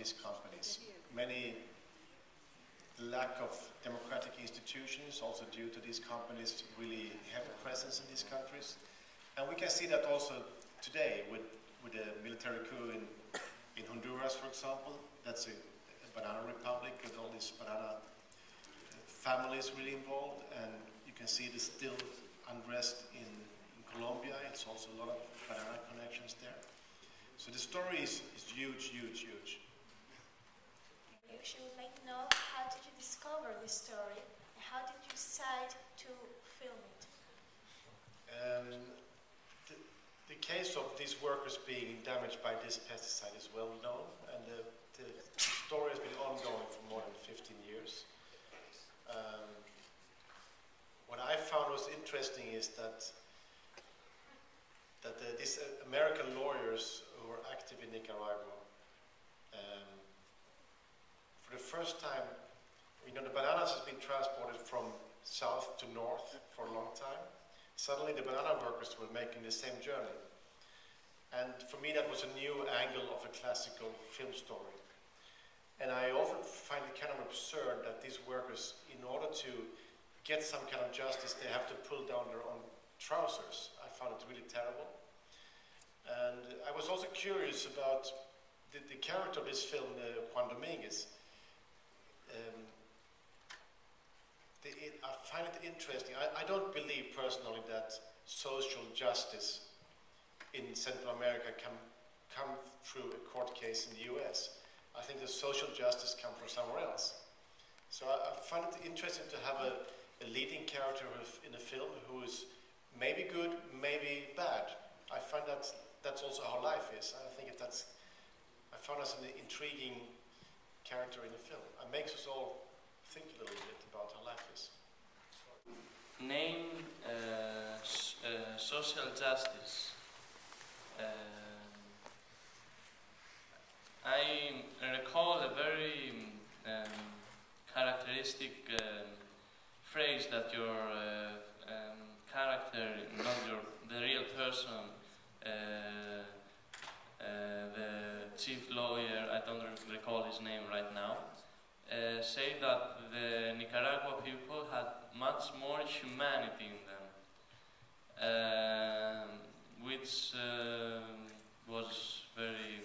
these companies. Many lack of democratic institutions, also due to these companies really have a presence in these countries. And we can see that also today with the military coup in Honduras, for example. That's a banana republic with all these banana families really involved, and you can see there's still unrest in Colombia. It's also a lot of banana connections there. So the story is huge, huge, huge. She would like to know, how did you discover this story, and how did you decide to film it? The case of these workers being damaged by this pesticide is well known, and the story has been ongoing for more than 15 years. What I found was interesting is that these American lawyers who are active in Nicaragua, for the first time, you know, the bananas has been transported from south to north for a long time. Suddenly the banana workers were making the same journey. And for me that was a new angle of a classical film story. And I often find it kind of absurd that these workers, in order to get some kind of justice, they have to pull down their own trousers. I found it really terrible. And I was also curious about the character of this film, Juan Dominguez. I find it interesting. I don't believe personally that social justice in Central America can come through a court case in the US. I think the social justice comes from somewhere else. So I find it interesting to have a leading character in a film who is maybe good, maybe bad. I find that's also how life is. I think I found us an intriguing character in the film. It makes us all think a little bit about how life is. Name social justice. I recall a very characteristic phrase that your character, not the real person, the chief lawyer, I don't recall his name right now, say that the Nicaragua people had much more humanity in them, which was very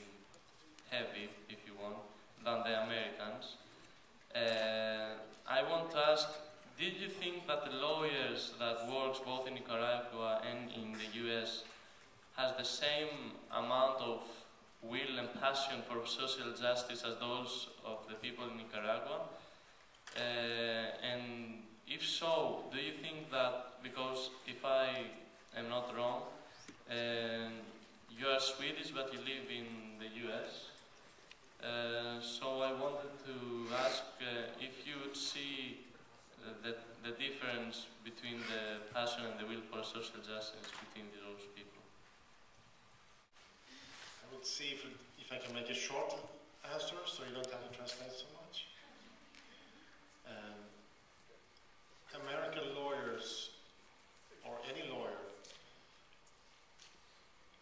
heavy, if you want, than the Americans. I want to ask, did you think that the lawyers that works both in Nicaragua and in the US has the same amount of will and passion for social justice as those of the people in Nicaragua? And if so, do you think that, because if I am not wrong, you are Swedish but you live in the US, so I wanted to ask if you would see the difference between the passion and the will for social justice between those people. I would see if I can make a short answer so you don't have to translate so much. American lawyers, or any lawyer,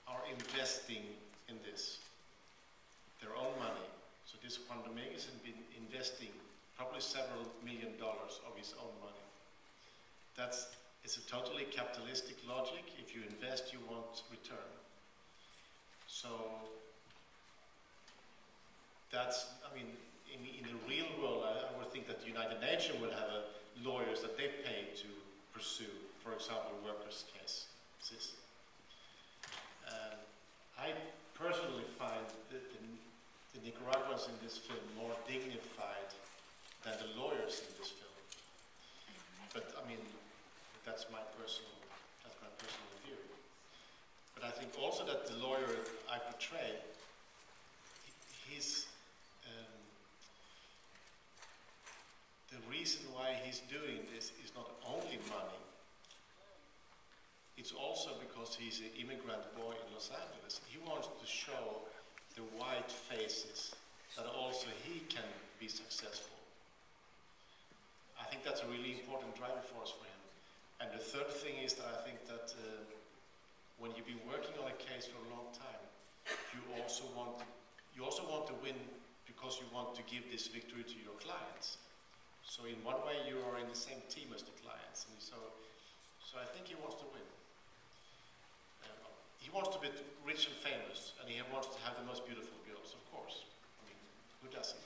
are investing in this, their own money. So this Juan Dominguez has been investing probably several $1 million of his own money. It's a totally capitalistic logic. If you invest, you want return. So that's, I mean, in the real world, I would think that the United Nations would have lawyers that they pay to pursue, for example, workers' cases. I personally find the Nicaraguans in this film more dignified than the lawyers in this film. But I mean, that's my personal view. But I think also that the lawyer I portray, the reason why he's doing this is not only money. It's also because he's an immigrant boy in Los Angeles. He wants to show the white faces that also he can be successful. I think that's a really important driving force for him. And the third thing is that I think that when you've been working on a case for a long time, you also want to win because you want to give this victory to your clients. So in one way you are in the same team as the clients, and so I think he wants to win. He wants to be rich and famous, and he wants to have the most beautiful girls, of course. I mean, who doesn't?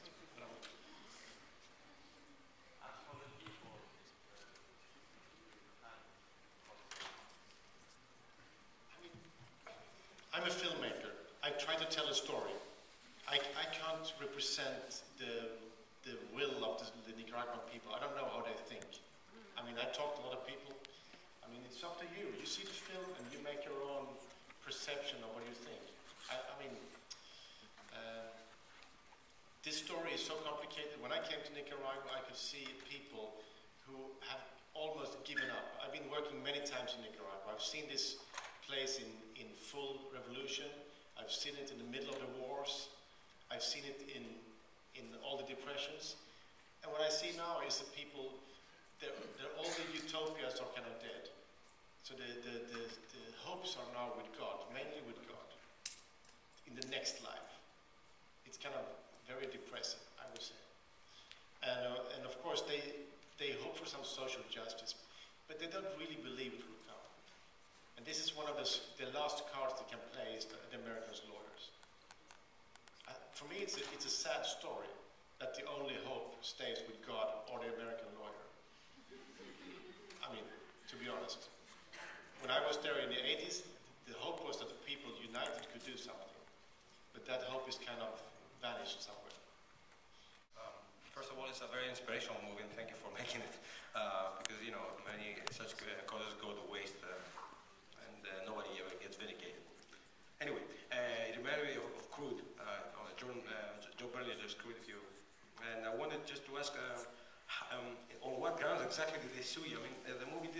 I'm a filmmaker. I try to tell a story. I can't represent the will of the Nicaraguan people. I don't know how they think. I mean, I talk to a lot of people. I mean, it's up to you. You see the film and you make your own perception of what you think. I mean, this story is so complicated. When I came to Nicaragua, I could see people who have almost given up. I've been working many times in Nicaragua. I've seen this place in full revolution. I've seen it in the middle of the wars. I've seen it in all the depressions. And what I see now is that people, all the utopias are kind of dead. So the hopes are now with God, mainly with God, in the next life. It's kind of very depressing, I would say. And of course they hope for some social justice, but they don't really believe it will come. And this is one of the last cards they can play is the Americans' lawyers. For me, it's a sad story that the only hope stays with God or the American lawyer. I mean, to be honest. When I was there in the 80s, the hope was that the people united could do something. But that hope is kind of vanished somewhere. First of all, it's a very inspirational movie, and thank you for making it. Because, you know, many such causes go to waste, and nobody ever gets vindicated. Anyway, it reminded me of Crude, Joe Berlier's Crude, if you. And I wanted just to ask, on what grounds exactly did they sue you? I mean, the movie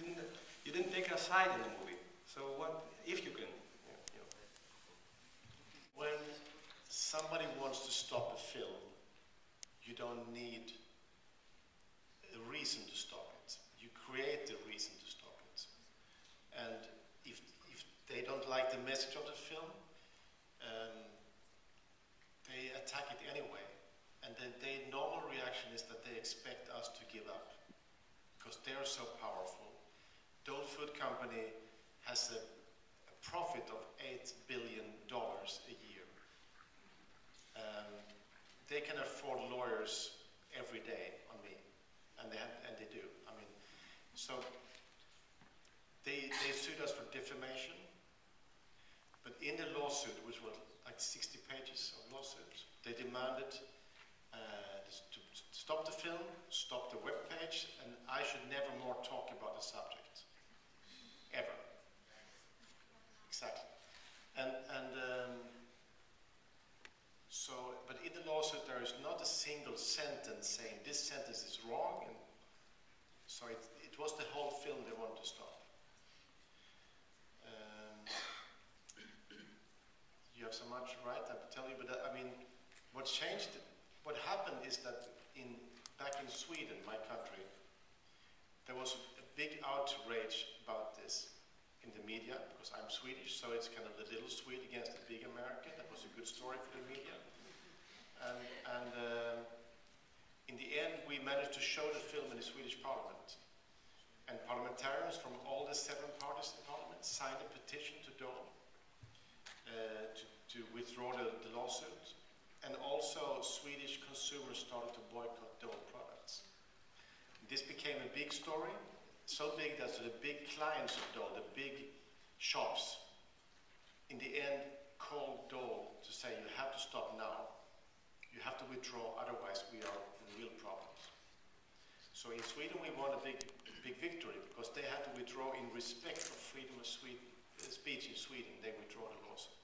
you didn't take a side in the movie. So what, if you can, you know. When somebody wants to stop a film, you don't need a reason to stop it. You create the reason to stop it. And if they don't like the message of the film, they attack it anyway. And their normal reaction is that they expect us to give up because they're so powerful. Dole Food Company has a profit of $8 billion a year. They can afford lawyers every day on me, and they do. I mean, so they sued us for defamation, but in the lawsuit, which was like 60 pages of lawsuits, they demanded to stop the film, stop the webpage, and I should never more talk about the subject. Ever. Exactly. But in the lawsuit there is not a single sentence saying this sentence is wrong, and so it was the whole film they wanted to stop. You have so much right, I will tell you, but I mean, what happened is that back in Sweden, my country, there was a big outrage about this in the media, because I'm Swedish, so it's kind of the little Swede against the big American. That was a good story for the media. And in the end, we managed to show the film in the Swedish parliament. And parliamentarians from all the 7 parties in parliament signed a petition to Dole to withdraw the lawsuit. And also, Swedish consumers started to boycott Dole products. This became a big story, so big that the big clients of Dole, the big shops, in the end called Dole to say, you have to stop now. You have to withdraw, otherwise we are in real problems. So in Sweden we won a big victory, because they had to withdraw in respect of freedom of speech in Sweden. They withdraw the lawsuit.